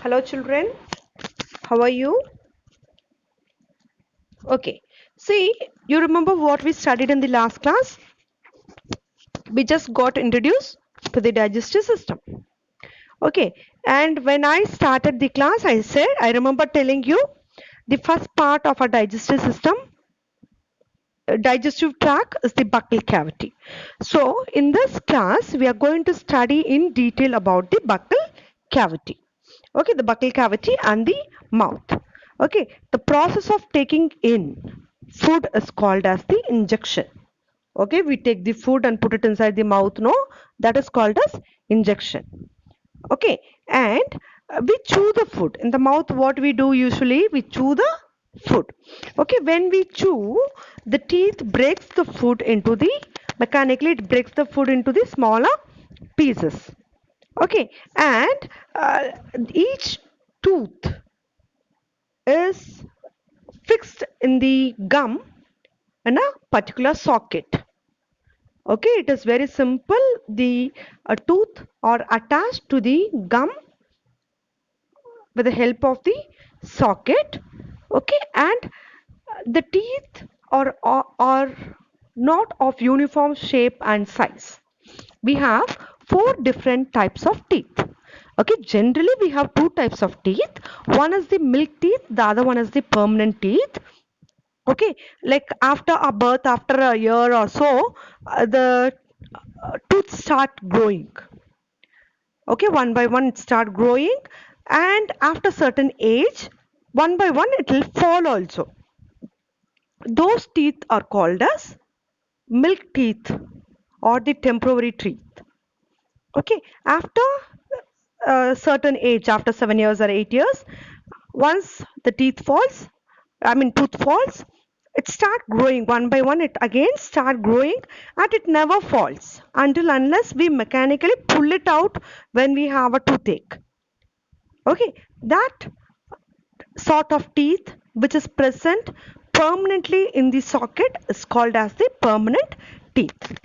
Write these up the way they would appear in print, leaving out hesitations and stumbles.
Hello children, how are you? Okay, see, you remember what we studied in the last class? We just got introduced to the digestive system. Okay, and when I started the class, I remember telling you the first part of our digestive system, digestive tract is the buccal cavity. So, in this class, we are going to study in detail about the buccal cavity. Okay, the buccal cavity and the mouth. Okay, the process of taking in food is called as the injection. Okay, we take the food and put it inside the mouth. No, that is called as injection. Okay, and we chew the food in the mouth. What we do usually, we chew the food. Okay, when we chew, the teeth breaks the food into the mechanically it breaks the food into the smaller pieces. Okay, and each tooth is fixed in the gum in a particular socket. Okay, it is very simple. The tooth are attached to the gum with the help of the socket. Okay, and the teeth are not of uniform shape and size. We have four different types of teeth. Okay, generally we have two types of teeth. One is the milk teeth, the other one is the permanent teeth. Okay, like after a birth, after a year or so, the tooth start growing. Okay, one by one it start growing, and after certain age, one by one it will fall also. Those teeth are called as milk teeth or the temporary teeth. Okay, after a certain age, after 7 years or 8 years, once the tooth falls, it start growing one by one. It again start growing, and it never falls until unless we mechanically pull it out when we have a toothache. Okay, that sort of teeth which is present permanently in the socket is called as the permanent teeth.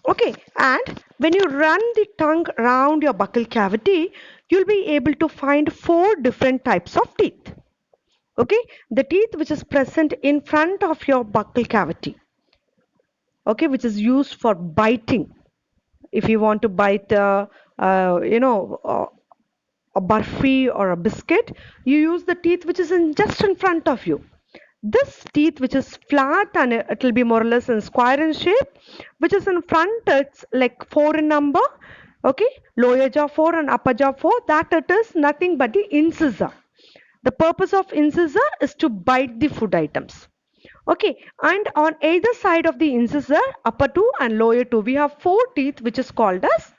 Okay, and when you run the tongue around your buccal cavity, you'll be able to find four different types of teeth. Okay, the teeth which is present in front of your buccal cavity, okay, which is used for biting. If you want to bite a barfi or a biscuit, you use the teeth which is just in front of you. This teeth which is flat and it will be more or less in square in shape, which is in front, it's like 4 in number. Okay, lower jaw 4 and upper jaw 4, that it is nothing but the incisor. The purpose of incisor is to bite the food items. Okay, and on either side of the incisor, upper 2 and lower 2, we have four teeth which is called as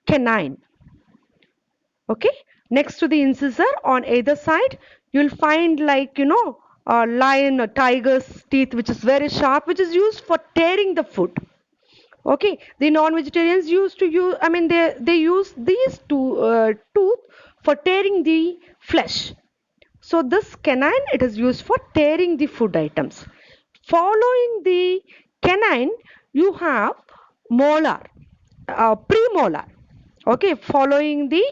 canine. Okay, next to the incisor on either side, you'll find like a lion or tiger's teeth which is very sharp, which is used for tearing the food. Okay, the non-vegetarians used to use, they use these two tooth for tearing the flesh. So this canine, it is used for tearing the food items. Following the canine, you have molar, premolar. Okay, following the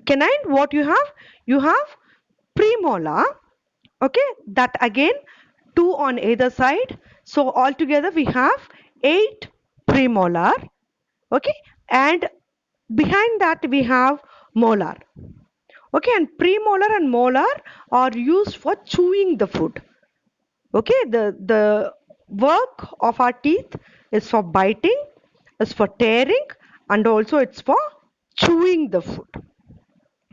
canine, what you have premolar. Okay, that again two on either side, so altogether we have 8 premolar. Okay, and behind that we have molar. Okay, and premolar and molar are used for chewing the food. Okay, the work of our teeth is for biting, is for tearing, and also it's for chewing the food.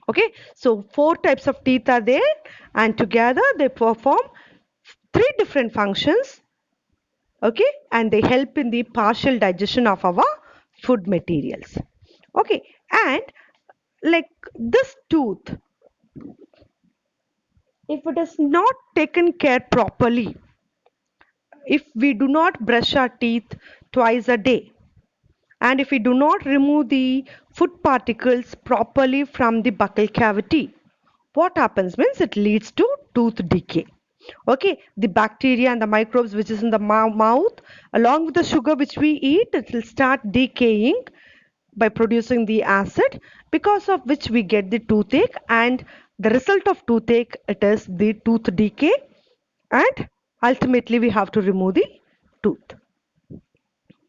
Okay, so four types of teeth are there, and together they perform three different functions. Okay, and they help in the partial digestion of our food materials. Okay, and like this tooth, if it is not taken care properly, if we do not brush our teeth twice a day, and if we do not remove the food particles properly from the buccal cavity, what happens means it leads to tooth decay. Okay, the bacteria and the microbes which is in the mouth, along with the sugar which we eat, it will start decaying, by producing the acid, because of which we get the toothache, and the result of toothache, it is the tooth decay, and ultimately we have to remove the tooth.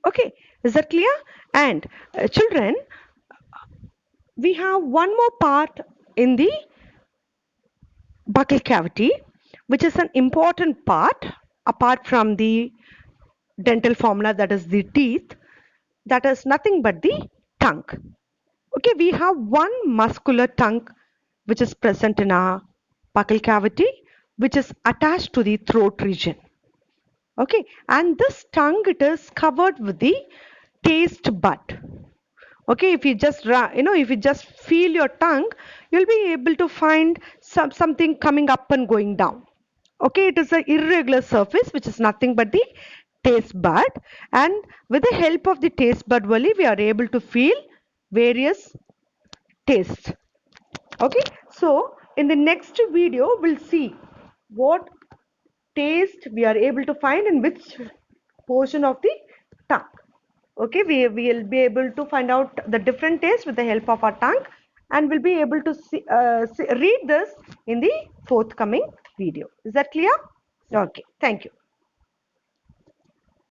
Okay, is that clear? And children, we have one more part in the buccal cavity, which is an important part apart from the dental formula, that is the teeth, that is nothing but the tongue. Okay, we have one muscular tongue which is present in our buccal cavity, which is attached to the throat region. Okay, and this tongue, it is covered with the taste bud. Okay, if you just if you just feel your tongue, you'll be able to find something coming up and going down. Okay, it is an irregular surface which is nothing but the taste bud, and with the help of the taste bud only we are able to feel various tastes. Okay, so in the next video we'll see what taste we are able to find in which portion of the tongue. Okay, we will be able to find out the different tastes with the help of our tongue, and we'll be able to read this in the forthcoming video. Is that clear? Okay, thank you.